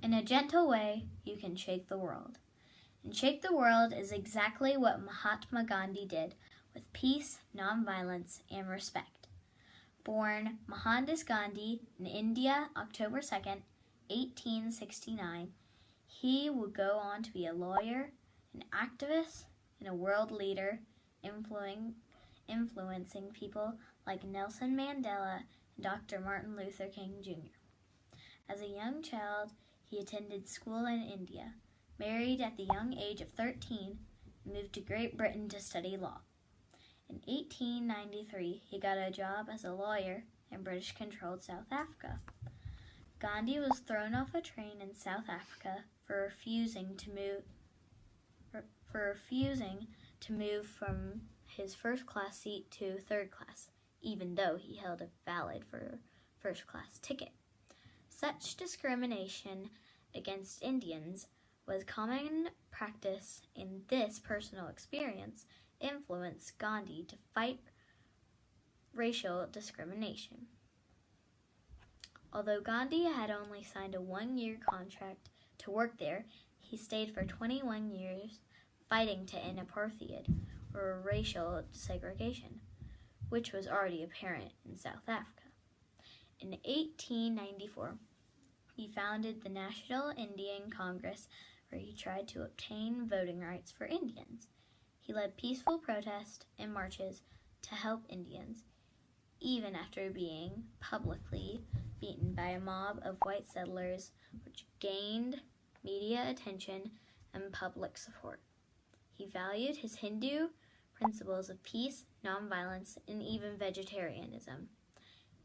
In a gentle way, you can shake the world. And shake the world is exactly what Mahatma Gandhi did, with peace, nonviolence, and respect. Born Mohandas Gandhi in India, October 2nd, 1869, he would go on to be a lawyer, an activist, and a world leader, influencing people like Nelson Mandela and Dr. Martin Luther King Jr. As a young child, he attended school in India, married at the young age of 13, and moved to Great Britain to study law. In 1893, he got a job as a lawyer in British-controlled South Africa. Gandhi was thrown off a train in South Africa for refusing to move from his first-class seat to third-class, even though he held a valid first-class ticket. Such discrimination against Indians was common practice, and this personal experience influenced Gandhi to fight racial discrimination. Although Gandhi had only signed a 1-year contract to work there, he stayed for 21 years fighting to end apartheid, or racial segregation, which was already apparent in South Africa. In 1894, he founded the National Indian Congress, where he tried to obtain voting rights for Indians. He led peaceful protests and marches to help Indians, even after being publicly beaten by a mob of white settlers, which gained media attention and public support. He valued his Hindu principles of peace, nonviolence, and even vegetarianism,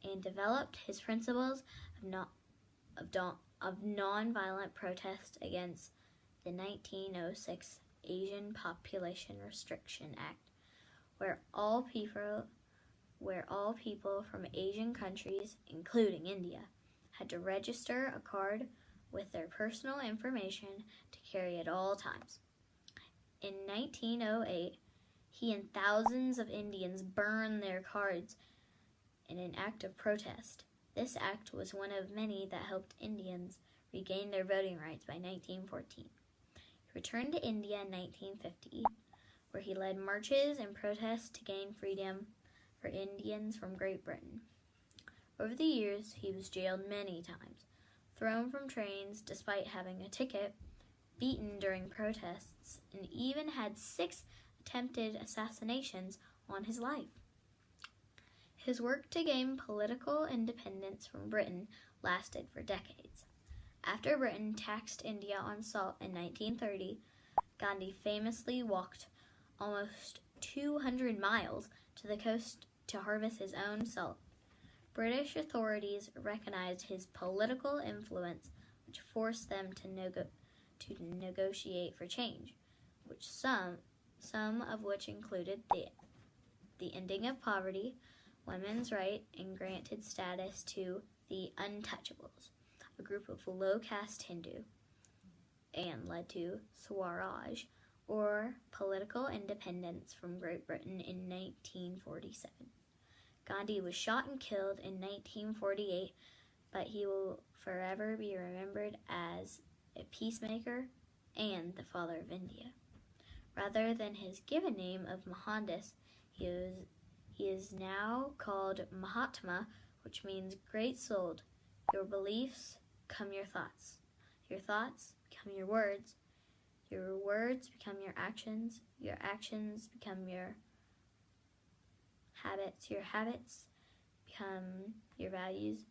and developed his principles of nonviolent protest against the 1906 Asian Population Restriction Act, where all people from Asian countries, including India, had to register a card with their personal information to carry at all times. In 1908, he and thousands of Indians burned their cards in an act of protest. This act was one of many that helped Indians regain their voting rights by 1914. He returned to India in 1950, where he led marches and protests to gain freedom for Indians from Great Britain. Over the years, he was jailed many times, thrown from trains despite having a ticket, beaten during protests, and even had 6 attempted assassinations on his life. His work to gain political independence from Britain lasted for decades. After Britain taxed India on salt in 1930, Gandhi famously walked almost 200 miles to the coast to harvest his own salt. British authorities recognized his political influence, which forced them to negotiate for change, which some of which included the ending of poverty, women's right, and granted status to the Untouchables, a group of low-caste Hindu, and led to Swaraj, or political independence from Great Britain in 1947. Gandhi was shot and killed in 1948, but he will forever be remembered as a peacemaker and the father of India. Rather than his given name of Mohandas, he is now called Mahatma, which means great-souled. Your beliefs become your thoughts. Your thoughts become your words. Your words become your actions become your habits become your values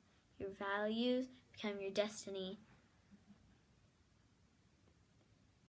become your destiny,